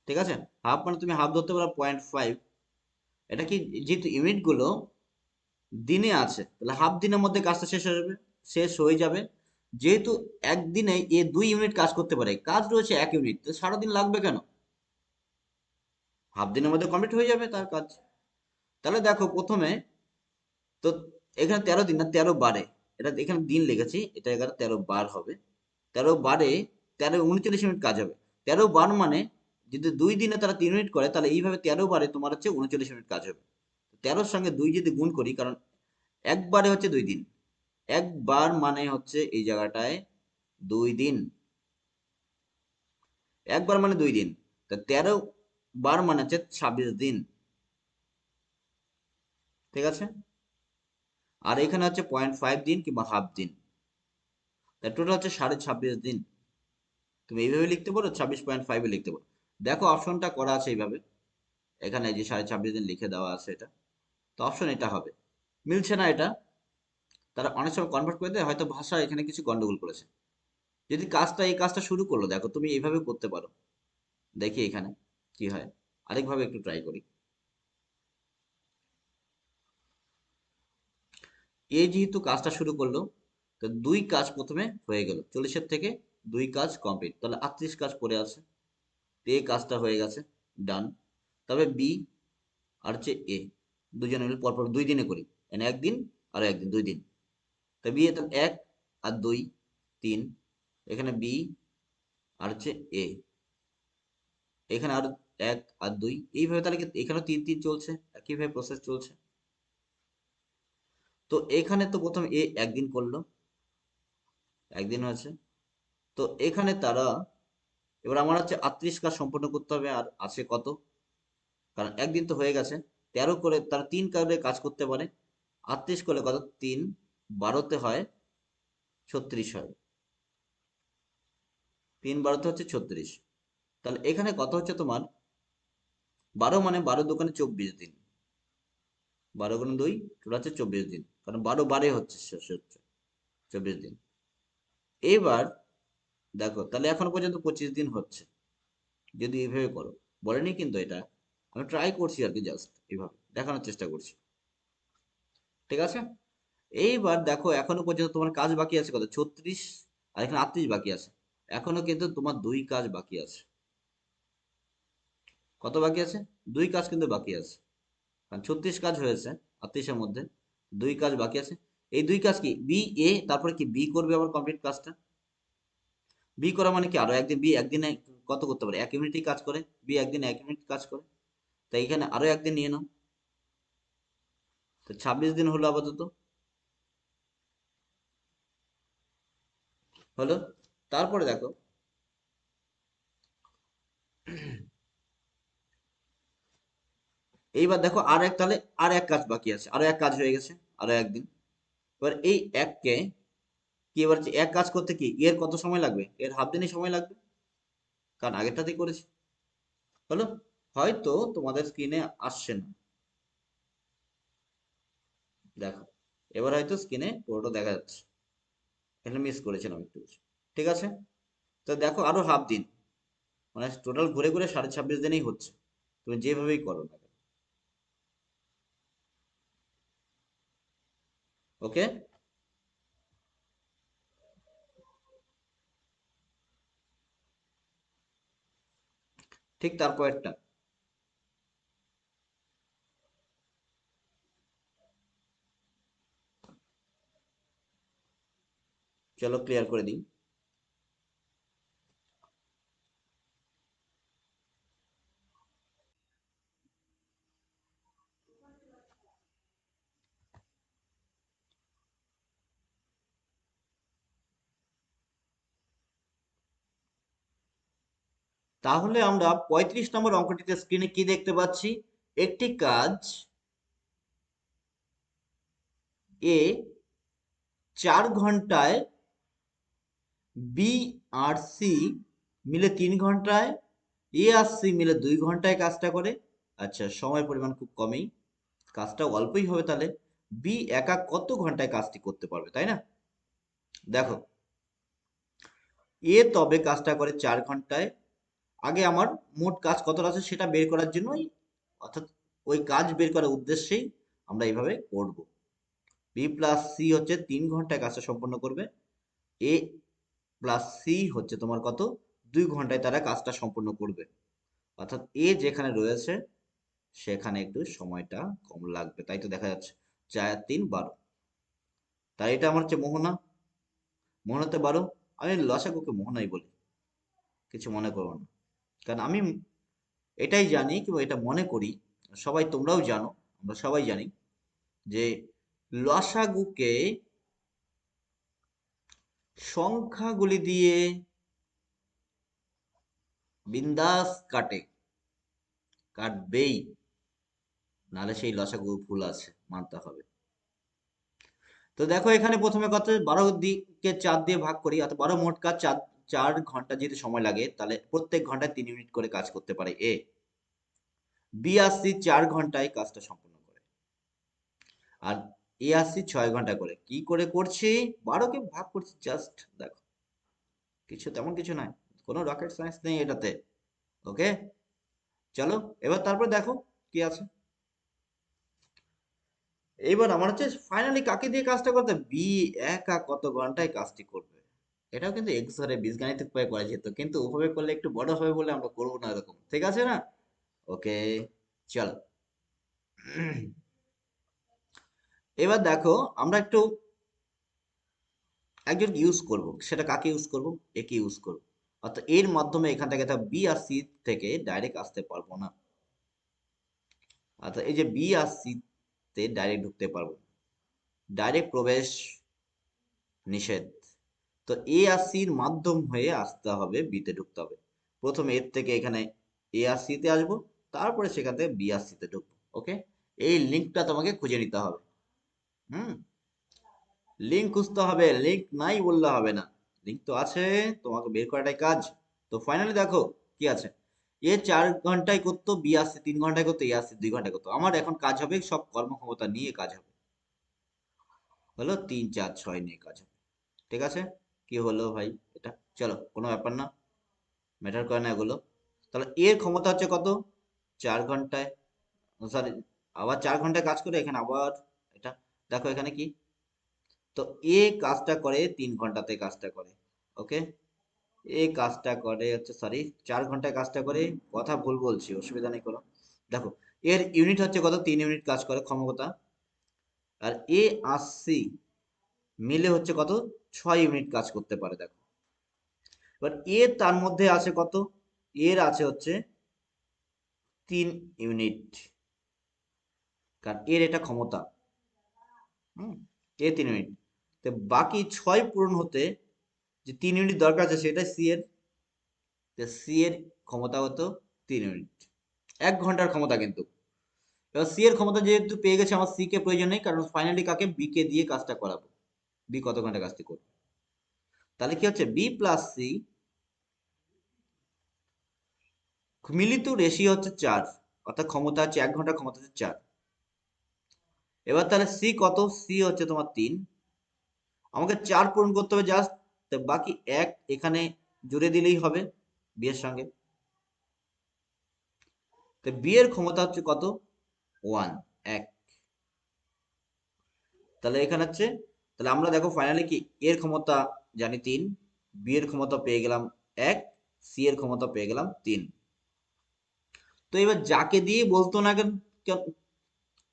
ঠিক আছে, হাফ মানে তুমি হাফ ধরতে পারো 0.5, এটা কি, যেহেতু ইউনিটগুলো দিনে আছে, তাহলে হাফ দিনের মধ্যে কাজটা শেষ হয়ে যাবে। যেহেতু একদিনে এ 2 ইউনিট কাজ করতে পারে, কাজ রয়েছে 1 ইউনিট, তো সারাদিন লাগবে কেন, হাফ দিনের মধ্যে কমপ্লিট হয়ে যাবে তার কাজ। তাহলে দেখো প্রথমে, তো এখানে 13 দিন না, 13 বারে, এটা এখানে দিন লিখেছি, এটা এখানে 13 বার হবে, 13 বারে 39 ইউনিট কাজ হবে। 13 বার মানে যদি 2 দিনে তারা 3 ইউনিট করে, তাহলে এইভাবে 13 বারে তোমার হচ্ছে 39 ইউনিট কাজ হবে। 13-র সঙ্গে 2 যদি গুণ করি, কারণ একবারে হচ্ছে 2 দিন, একবার মানে হচ্ছে এই জায়গাটায় 2 দিন, একবার মানে 2 দিন, তা 13 বার মানে হচ্ছে 26 দিন। ঠিক আছে, আর এখানে হচ্ছে 0.5 দিন কিংবা হাফ দিন, তার টোটাল হচ্ছে 26.5 দিন। তুমি এইভাবে লিখতে পারো, 26.5-এ লিখতে পারো। দেখো অপশনটা করা আছে এইভাবে, এখানে যে 26.5 দিন লিখে দেওয়া আছে এটা, তো অপশন এটা হবে, মিলছে না এটা, তারা অনেক সময় কনভার্ট করে দেয়, হয়তো ভাষা এখানে কিছু গন্ডগোল করেছে। যদি এই কাজটা শুরু করলো, দেখো তুমি এইভাবে করতে পারো। দেখি এখানে কি হয়, আরেকভাবে একটু ট্রাই করি। এই যেহেতু কাজটা শুরু করলো, তো দুই কাজ প্রথমে হয়ে গেল, 40-এর থেকে দুই কাজ কমপ্লিট, তাহলে 38 কাজ পড়ে আছে। তো এই কাজটা হয়ে গেছে, ডান। তবে বি আর হচ্ছে এ, দুজনে মিলে পরপর 2 দিনে করি, মানে একদিন আর একদিন, 2 দিন। তা বি এ, তাহলে 1 আর 2 3, এখানে বি আর হচ্ছে এ, এখানে আর 1 আর 2, এইভাবে তাহলে এখানেও 3 3 চলছে, একইভাবে প্রসেস চলছে। তো এখানে তো প্রথম এ একদিন করলো, একদিন হয়েছে। তো এখানে তারা, এবার আমার হচ্ছে 38 কাজ সম্পন্ন করতে হবে, আর আছে কত, কারণ একদিন তো হয়ে গেছে। 13 করে তারা 3 কাজে কাজ করতে পারে, 38 করলে কত, 3 12তে হয় 36 হয়, 3 12তে হচ্ছে 36। তাহলে এখানে কত হচ্ছে তোমার, 12 মানে 12 দোকানে 24 দিন, 12 × 2 টোটাল হচ্ছে 24 দিন, কারণ 12 হচ্ছে শেষ হচ্ছে 24 দিন। এবার দেখো, তাহলে এখনো পর্যন্ত 25 দিন হচ্ছে, যদি এইভাবে করো। বলেনি কিন্তু এটা, আমি ট্রাই করছি আর কি, জাস্ট এইভাবে দেখানোর চেষ্টা করছি, ঠিক আছে। এইবার দেখো এখনো পর্যন্ত তোমার কাজ বাকি আছে কত, 36, আর এখানে 38 বাকি আছে। এখনো কিন্তু তোমার 2 কাজ বাকি আছে। কত বাকি আছে, 2 কাজ কিন্তু বাকি আছে, কারণ 36 কাজ হয়েছে 38-এর মধ্যে, 2 কাজ বাকি আছে। এই 2 কাজ কি, বি এ, তারপরে কি বি করবে আবার কমপ্লিট কাজটা। বি করা মানে কি, আরো একদিন, বি একদিনে কত করতে পারে, 1 ইউনিটই কাজ করে, বি একদিনে 1 ইউনিট কাজ করে। তাই এখানে আরো একদিন নিয়ে নাও, তো 26 দিন হলো আপাতত, হলো। তারপরে দেখো, এইবার দেখো তাহলে আর 1 কাজ বাকি আছে, আরো 1 কাজ হয়ে গেছে, আরো একদিন। এবার এই এককে কি, এবার যে 1 কাজ করতে কি এর কত সময় লাগবে, এর হাফ দিনই সময় লাগবে, কারণ আগেরটাতেই করেছি, হলো। হয়তো তোমাদের স্ক্রিনে আসছে না, দেখো, এবার হয়তো স্ক্রিনে পুরোটা দেখা যাচ্ছে, এখানে মিস করেছিলাম একটু কিছু, ঠিক আছে। তো দেখো আরো হাফ দিন, মানে টোটাল ঘুরে ঘুরে 26.5 দিনেই হচ্ছে, তুমি যেভাবেই করো না কেন। ওকে, ঠিক তারপরেরটা, চলো ক্লিয়ার করে দিই। তাহলে আমরা 35 নম্বর অঙ্কটিতে স্ক্রিনে কি দেখতে পাচ্ছি, একটি কাজ এ 4 ঘন্টায়, বি আর সি মিলে 3 ঘন্টায়, এ আর সি মিলে 2 ঘন্টায় কাজটা করে। আচ্ছা, সময়ের পরিমাণ খুব কমই, কাজটা অল্পই হবে, তাহলে বি একা কত ঘন্টায় কাজটি করতে পারবে, তাই না। দেখো, এ তবে কাজটা করে 4 ঘন্টায়। আগে আমার মোট কাজ কতটা আছে সেটা বের করার জন্যই, অর্থাৎ ওই কাজ বের করার উদ্দেশ্যেই আমরা এইভাবে করব। বি প্লাস সি হচ্ছে 3 ঘন্টায় কাজটা সম্পন্ন করবে, এ প্লাস সি হচ্ছে তোমার কত, 2 ঘন্টায় তারা কাজটা সম্পূর্ণ করবে। অর্থাৎ এ যেখানে রয়েছে সেখানে একটু সময়টা কম লাগবে, তাই তো দেখা যাচ্ছে 4 আর 3 12। তাই এটা আমার হচ্ছে মোহনা, মোহনাতে 12, আমি লসাগুকে মোহনাই বলি, কিছু মনে করো না, কারণ আমি এটাই জানি কিংবা এটা মনে করি, সবাই তোমরাও জানো, আমরা সবাই জানি যে লসাগুকে সংখ্যাগুলি দিয়ে বিন্দাস কাটবেই, নাহলে সেই লসাগু ভুল আছে, মানতে হবে। তো দেখো এখানে প্রথমে কত, 12 দিকে 4 দিয়ে ভাগ করি, অর্থাৎ 12 মোট কাজ, 4 ঘন্টা যদি সময় লাগে, তাহলে প্রত্যেক ঘন্টায় 3 ইউনিট করে কাজ করতে পারে এ। বি আর সি 4 ঘন্টায় কাজটা সম্পূর্ণ করে। আর এ আসছি 6 ঘন্টা করে, কি করে করছি, 12কে ভাগ করছি, জাস্ট দেখো, কিছু তেমন কিছু নাই, কোনো রকেট সায়েন্স নেই এটাতে। ওকে, চলো এবার তারপর দেখো কি আছে। এইবার আমার হচ্ছে ফাইনালি কাকে দিয়ে কাজটা করতে, বি একা কত ঘন্টায় কাজটি করবে। এটাও কিন্তু এক্সরে বীজগাণিতিক উপায়ে করা যেত, কিন্তু ওভাবে করলে একটু বড় হবে বলে আমরা করবো না এরকম, ঠিক আছে না। ওকে, চলো। এবার দেখো আমরা একটু একজন ইউজ করব, সেটা কাকে ইউজ করব, একে ইউজ করব। অর্থাৎ এর মাধ্যমে এখান থেকে বি আর সি থেকে ডাইরেক্ট আসতে পারবো না। অর্থাৎ এই যে বি আর সি তে ডাইরেক্ট ঢুকতে পারবো না। ডাইরেক্ট প্রবেশ নিষেধ। তো এ আর সির মাধ্যম হয়ে আসতে হবে, বিতে ঢুকতে হবে। প্রথমে এর থেকে এখানে এ আর সিতে আসবো, তারপরে সেখান থেকে বি আর সিতে ঢুকবো। ওকে, এই লিঙ্কটা তোমাকে খুঁজে নিতে হবে। হুম, লিঙ্ক খুঁজতে হবে, লিঙ্ক নাই বললে হবে না, লিঙ্ক তো আছে, তোমাকে বের করাটাই কাজ। তো ফাইনালি দেখো কি আছে, এ 4 ঘন্টায় করতো, বি আসছে 3 ঘন্টায় করতো, এ আসছে 2 ঘন্টায় করতো। আমার এখন কাজ হবে সব কর্মক্ষমতা নিয়ে কাজ হবে, হলো 3 4 6 নিয়ে কাজ হবে। ঠিক আছে, কি হলো ভাই এটা, চলো কোনো ব্যাপার না, ম্যাটার করে না এগুলো। তাহলে এর ক্ষমতা হচ্ছে কত, 4 ঘন্টায়, সরি, আবার 4 ঘন্টায় কাজ করে এখানে আবার এটা, দেখো এখানে কি, তো এ কাজটা করে 3 ঘন্টাতে কাজটা করে। ওকে, এই কাজটা করে হচ্ছে, সরি, 4 ঘন্টায় কাজটা করে, কথা ভুল বলছি, অসুবিধা নেই কোনো। দেখো এর ইউনিট হচ্ছে কত, 3 ইউনিট কাজ করে ক্ষমতা, আর এ আর সি মিলে হচ্ছে কত, 6 ইউনিট কাজ করতে পারে। দেখো এবার এ তার মধ্যে আছে কত, এর আছে হচ্ছে 3 ইউনিট, কারণ এর এটা ক্ষমতা। হুম, এ 3 ইউনিট, তো বাকি 6 পূরণ হতে যে 3 ইউনিট দরকার আছে সেটা সি এর, সি এর ক্ষমতা হতো 3 ইউনিট, 1 ঘন্টার ক্ষমতা কিন্তু। এবার সি এর ক্ষমতা যেহেতু পেয়ে গেছে, আমার সি কে প্রয়োজন নেই, কারণ ফাইনালি কাকে, বি কে দিয়ে কাজটা করাবো, বি কত ঘন্টা কাজটি করবে। তাহলে কি হচ্ছে, বি প্লাস সি মিলিত রেশিও হচ্ছে 4, অর্থাৎ ক্ষমতা হচ্ছে 1 ঘন্টা, ক্ষমতা হচ্ছে 4। এবার তাহলে সি কত, সি হচ্ছে তোমার 3, আমাকে 4 পূরণ করতে হবে জাস্ট, বাকি 1 এখানে জুড়ে দিলেই হবে বি এর সঙ্গে। তো বি এর ক্ষমতা হচ্ছে কত, 1, 1। তাহলে এখানে হচ্ছে, তাহলে আমরা দেখো ফাইনালি কি, এর ক্ষমতা জানি 3, বি এর ক্ষমতা পেয়ে গেলাম 1, সি এর ক্ষমতা পেয়ে গেলাম 3। তো এবার যাকে দিয়ে বলতো না কেন,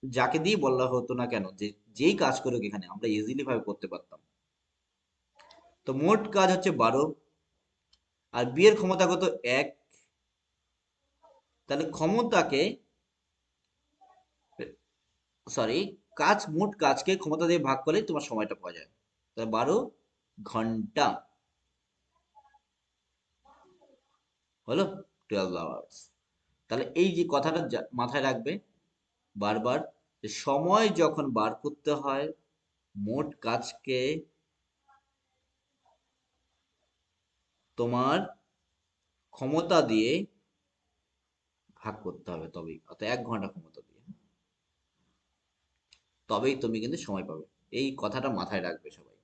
যাকে দিয়ে বলা হতো না কেন, যে যেই কাজ করুক এখানে আমরা ইজিলি ভাবে করতে পারতাম। তো মোট কাজ হচ্ছে 12, আর বি এর ক্ষমতা কত, 1। তাহলে ক্ষমতাকে, সরি, কাজ, মোট কাজকে ক্ষমতা দিয়ে ভাগ করলে তোমার সময়টা পাওয়া যায়। তাহলে 12 ঘন্টা হলো 12 আওয়ার্স। তাহলে এই যে কথাটা মাথায় রাখবে বারবার, যে সময় যখন বার করতে হয়, মোট কাজকে তোমার ক্ষমতা দিয়ে ভাগ করতে হবে, তবেই, অর্থাৎ 1 ঘন্টা ক্ষমতা দিয়ে, তবেই তুমি কিন্তু সময় পাবে। এই কথাটা মাথায় রাখবে সবাই,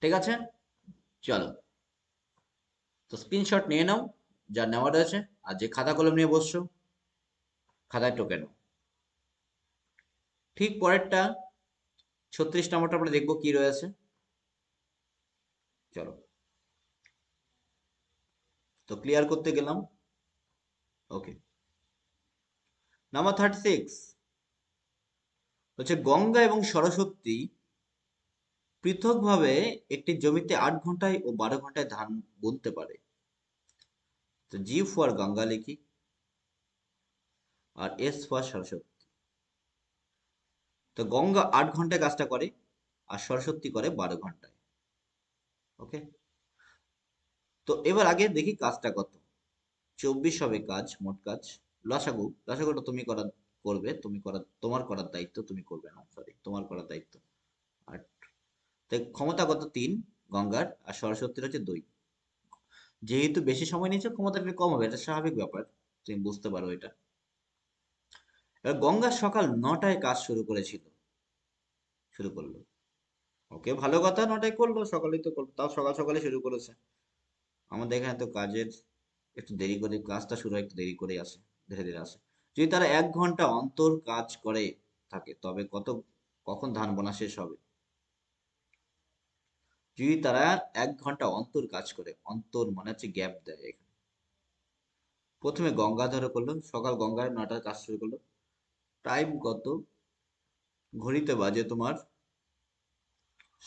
ঠিক আছে। চলো, তো স্ক্রিনশট নিয়ে নাও যা নেওয়া রয়েছে, আর যে খাতা কলম নিয়ে বসছো খাতায় টোকে নাও। ঠিক পরেরটা 36 নম্বরটা আমরা দেখবো কি রয়েছে। চলো, তো ক্লিয়ার করতে গেলাম। ওকে, নাম্বার 36 হচ্ছে, গঙ্গা এবং সরস্বতী পৃথকভাবে একটি জমিতে 8 ঘন্টায় ও 12 ঘন্টায় ধান বুনতে পারে। তো জি ফর গঙ্গা লিখি, আর এস ফর সরস্বতী। তো গঙ্গা 8 ঘন্টায় কাজটা করে, আর সরস্বতী করে 12 ঘন্টায়। ওকে, তো এবার আগে দেখি কাজটা কত। 24 হবে কাজ, মোট কাজ। লসাগু, লসাগুটা তুমি করবে, তুমি করার, তোমার করার দায়িত্ব, তুমি করবে না, সরি, তোমার করার দায়িত্ব। আর তাই ক্ষমতা কত, 3 গঙ্গার, আর সরস্বতীর হচ্ছে 2। যেহেতু বেশি সময় নিচ্ছে, ক্ষমতা একটু কম হবে, এটা স্বাভাবিক ব্যাপার, তুমি বুঝতে পারো এটা। এবার গঙ্গা সকাল 9টায় কাজ শুরু করেছিল, শুরু করলো। ওকে, ভালো কথা, 9টায় করলো, সকালেই তো করলো, তাও সকাল সকালে শুরু করেছে। আমাদের এখানে তো কাজের একটু দেরি করে কাজটা শুরু হয়, একটু দেরি করে আসে, ধীরে ধীরে আসে। যদি তারা 1 ঘন্টা অন্তর কাজ করে থাকে, তবে কখন ধান বোনা শেষ হবে? যদি তারা 1 ঘন্টা অন্তর কাজ করে, অন্তর মানে হচ্ছে গ্যাপ দেয় এখানে। প্রথমে গঙ্গা ধরে করলো, সকাল গঙ্গায় 9টার কাজ শুরু করলো। টাইম কত? ঘড়িতে বাজে তোমার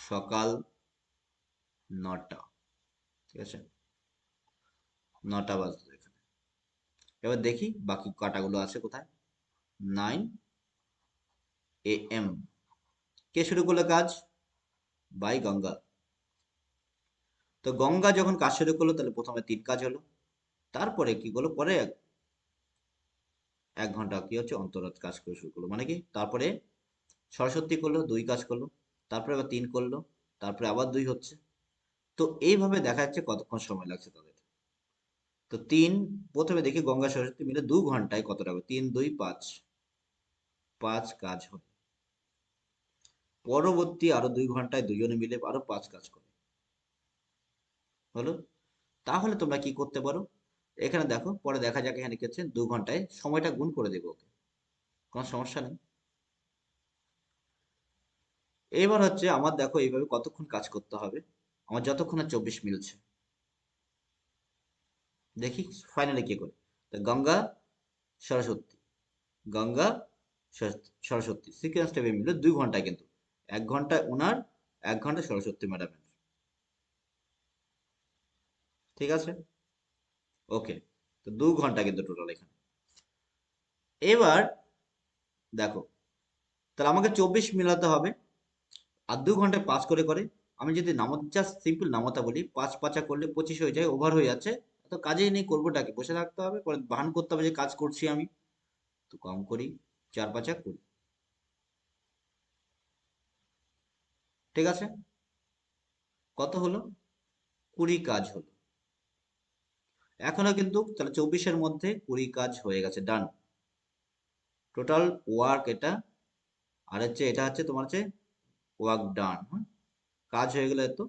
সকাল 9টা। ঠিক আছে, 9টা বাজলো এখানে। এবার দেখি বাকি কাটাগুলো আছে কোথায়। 9 AM। কে শুরু করলো কাজ? বাই গঙ্গা। তো গঙ্গা যখন কাজ শুরু করলো, তাহলে প্রথমে 3 কাজ হলো। তারপরে কি করলো, পরে 1 ঘন্টা কি হচ্ছে অন্তরাত কাজ করে শুরু করলো, মানে কি তারপরে সরস্বতী করলো, 2 কাজ করলো। তারপরে আবার 3 করলো। তারপরে আবার 2 হচ্ছে। তো এইভাবে দেখা যাচ্ছে কতক্ষণ সময় লাগছে তাদের। তো প্রথমে দেখি গঙ্গা সরস্বতী মিলে 2 ঘন্টায় কতটা হবে, 3 2 5, 5 কাজ হয়। পরবর্তী আরো 2 ঘন্টায় দুজনে মিলে আরো 5 কাজ করে। হলো? তাহলে তোমরা কি করতে পারো, এখানে দেখো, পরে দেখা যাক এখানে কি হচ্ছে, 2 ঘন্টায় সময়টা গুণ করে দেবো ওকে, কোনো সমস্যা নেই। এবার হচ্ছে আমার, দেখো এইভাবে কতক্ষণ কাজ করতে হবে। আমার যতক্ষণে 24 মিলছে, দেখি ফাইনালি কে করে। তো গঙ্গা সরস্বতী, গঙ্গা সরস্বতী সিকোয়েন্সটা মিলে 2 ঘন্টায় কিন্তু। 1 ঘন্টায় ওনার, 1 ঘন্টা সরস্বতী ম্যাডামের। ঠিক আছে, ওকে। তো 2 ঘন্টা কিন্তু টোটাল এখানে। এবার দেখো, তাহলে আমাকে 24 মিলাতে হবে। আর 2 ঘন্টায় 5 করে করে। আমি যদি নামতা, জাস্ট সিম্পল নামতা বলি, 5 5 করলে 25 হয়ে যায়, ওভার হয়ে যাচ্ছে। তো কাজেই নেই, করবোটা কি, বসে থাকতে হবে, পরে বাহান করতে হবে যে কাজ করছি আমি। তো কম করি, 4 5 20। ঠিক আছে, কত হলো? 20 কাজ হলো। এখনো কিন্তু তাহলে 24-এর মধ্যে 20 কাজ হয়ে গেছে, ডান। টোটাল ওয়ার্ক এটা। আর হচ্ছে এটা হচ্ছে তোমার হচ্ছে ওয়ার্ক ডান। হ্যাঁ, কাজ হয়ে গেলে তো।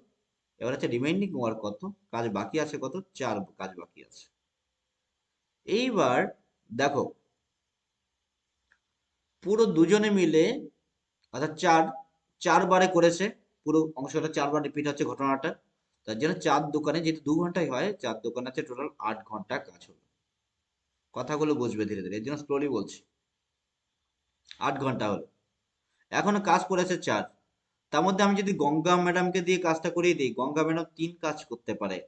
এবার হচ্ছে রিমেইনিং ওয়ার্ক কত, কাজ বাকি আছে কত, 4 কাজ বাকি আছে। এইবার দেখো, পুরো দুজনে মিলে, অর্থাৎ 4 4 বারে করেছে। পুরো অংশটা 4 বার রিপিট হচ্ছে ঘটনাটা। তার জন্য 4 দোকানে, যেহেতু 2 ঘন্টায় হয়, 4 দোকান আছে, টোটাল 8 ঘন্টা কাজ হলো। কথাগুলো বুঝবে ধীরে ধীরে, এর জন্য স্লোলি বলছি। 8 ঘন্টা হলো। এখনো কাজ পড়েছে 4। তার মধ্যে আমি যদি গঙ্গা ম্যাডামকে দিয়ে কাজটা করিয়ে দিই, গঙ্গা ম্যাডাম 3 কাজ করতে পারে।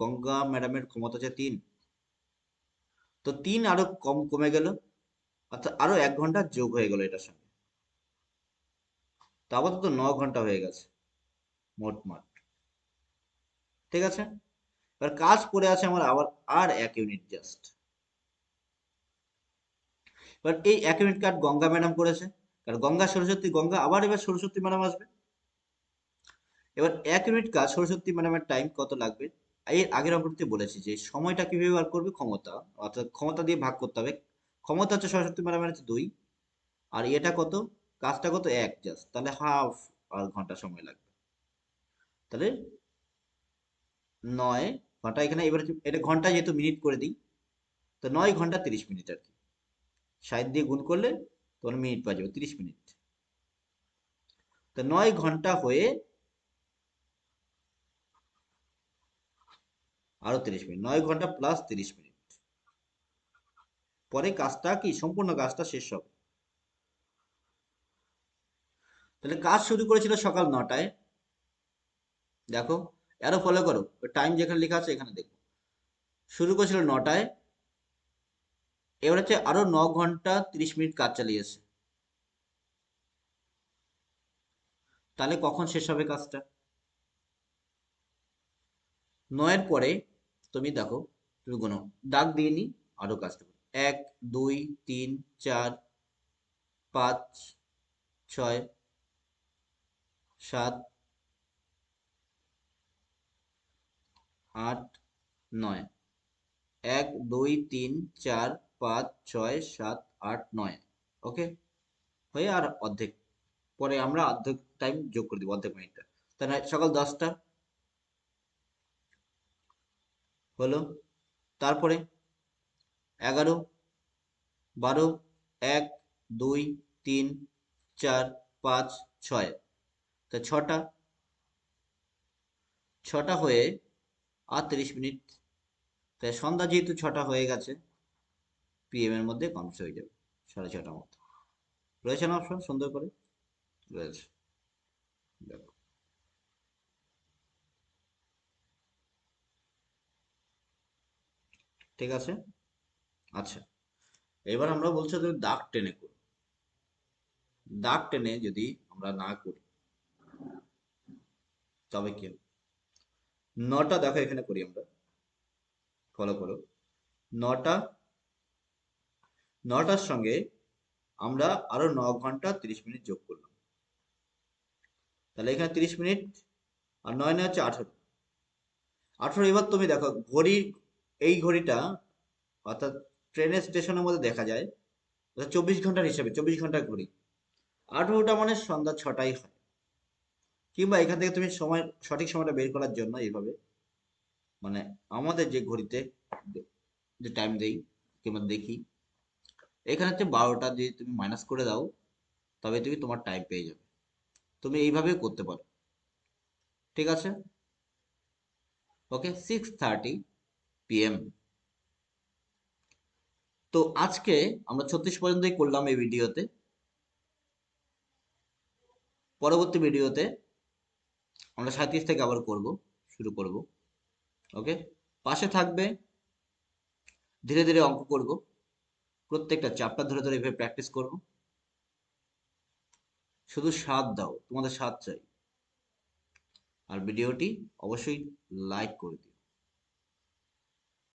গঙ্গা ম্যাডামের ক্ষমতা হচ্ছে 3। তো 3 আরো কমে গেল, অর্থাৎ আরো 1 ঘন্টা যোগ হয়ে গেল এটার সঙ্গে। তো আপাতত 9 ঘন্টা হয়ে গেছে মোটমাট। ঠিক আছে, এবার কাজ পড়ে আছে আমার আবার আর 1 ইউনিট জাস্ট। এবার এই 1 ইউনিট কাজ গঙ্গা ম্যাডাম করেছে, কারণ গঙ্গা সরস্বতী, গঙ্গা আবার এবার সরস্বতী ম্যাডাম আসবে। এবার 1 ইউনিট কাজ সরস্বতী ম্যাডামের টাইম কত লাগবে? এর আগের অঙ্কতে বলেছি যে সময়টা কিভাবে বার করবে, ক্ষমতা, অর্থাৎ ক্ষমতা দিয়ে ভাগ করতে হবে। ক্ষমতা হচ্ছে সরস্বতী ম্যাডামের হচ্ছে 2, আর এটা কত, কাজটা কত 1 জাস্ট, তাহলে হাফ আর ঘন্টা সময় লাগবে। তাহলে 9 ঘন্টা এখানে। এবার এটা ঘন্টা যেহেতু মিনিট করে দিই, তো 9 ঘন্টা 30 মিনিট আর কি। 60 দিয়ে গুণ করলে তোমার মিনিট পাওয়া যাবে, 30 মিনিট। তো 9 ঘন্টা হয়ে আরো 30 মিনিট, 9 ঘন্টা প্লাস 30 মিনিট, পরে কাজটা কি সম্পূর্ণ কাজটা শেষ হবে। তাহলে কাজ শুরু করেছিল সকাল 9টায়। দেখো, আরো ফলো করো, টাইম যেখানে লেখা আছে এখানে দেখো। শুরু করেছিল 9টায়, এবার হচ্ছে আরো 9 ঘন্টা 30 মিনিট কাজ চালিয়েছে। তাহলে কখন শেষ হবে কাজটা? 9-এর পরে তুমি দেখো, তুমি কোনো দাগ দিয়ে নি, আরো কাজটা করো। 1 2 3 4 5 6 7 8 9। 1 2 3 4 5 6 7 8 9। ওকে, হয়ে আর অর্ধেক। পরে আমরা অর্ধেক টাইম যোগ করে দিব, অর্ধেক মিনিটটা। তাহলে সকাল 10টা হলো, তারপরে 11, 12, 1, 2, 3, 4, 5, 6, তা ছটা, ছটা হয়ে আর 30 মিনিট, তাই সন্ধ্যা যেহেতু 6টা হয়ে গেছে, পিএম এর মধ্যে কনভার্ট হয়ে যাবে 6:30 মতো। রয়েছে না অপশন সুন্দর করে? রয়েছে, দেখো। ঠিক আছে, আচ্ছা। এবার আমরা বলছি তুমি দাগ টেনে করো। দাগ টেনে যদি আমরা না করি তবে কি হবে? 9টা, দেখো এখানে করি আমরা, ফলো করো। 9টা, 9টার সঙ্গে আমরা আরো 9 ঘন্টা 30 মিনিট যোগ করলাম, তাহলে এখানে 30 মিনিট, আর 9 9 হচ্ছে 18। 18, এবার তুমি দেখো ঘড়ি, এই ঘড়িটা অর্থাৎ ট্রেনের স্টেশনের মধ্যে দেখা যায় 24 ঘন্টার হিসাবে, 24 ঘন্টার ঘড়ি। 18টা মানে সন্ধ্যা 6টাই হয়। কিংবা এখান থেকে তুমি সময়, সঠিক সময়টা বের করার জন্য এইভাবে, মানে আমাদের যে ঘড়িতে যে টাইম দেই কিংবা দেখি, এখানে হচ্ছে 12টা দিয়ে তুমি মাইনাস করে দাও, তবে তুমি তোমার টাইম পেয়ে যাবে। তুমি এইভাবেও করতে পারো, ঠিক আছে? ওকে, 6:30 PM। তো আজকে আমরা 36 পর্যন্তই করলাম এই ভিডিওতে। পরবর্তী ভিডিওতে আমরা 37 থেকে আবার শুরু করব। ওকে, পাশে থাকবে, ধীরে ধীরে অঙ্ক করব, প্রত্যেকটা চ্যাপ্টার ধরে ধরে এভাবে প্র্যাকটিস করব। শুধু সাথ দাও, তোমাদের সাথ চাই। আর ভিডিওটি অবশ্যই লাইক করে দিও।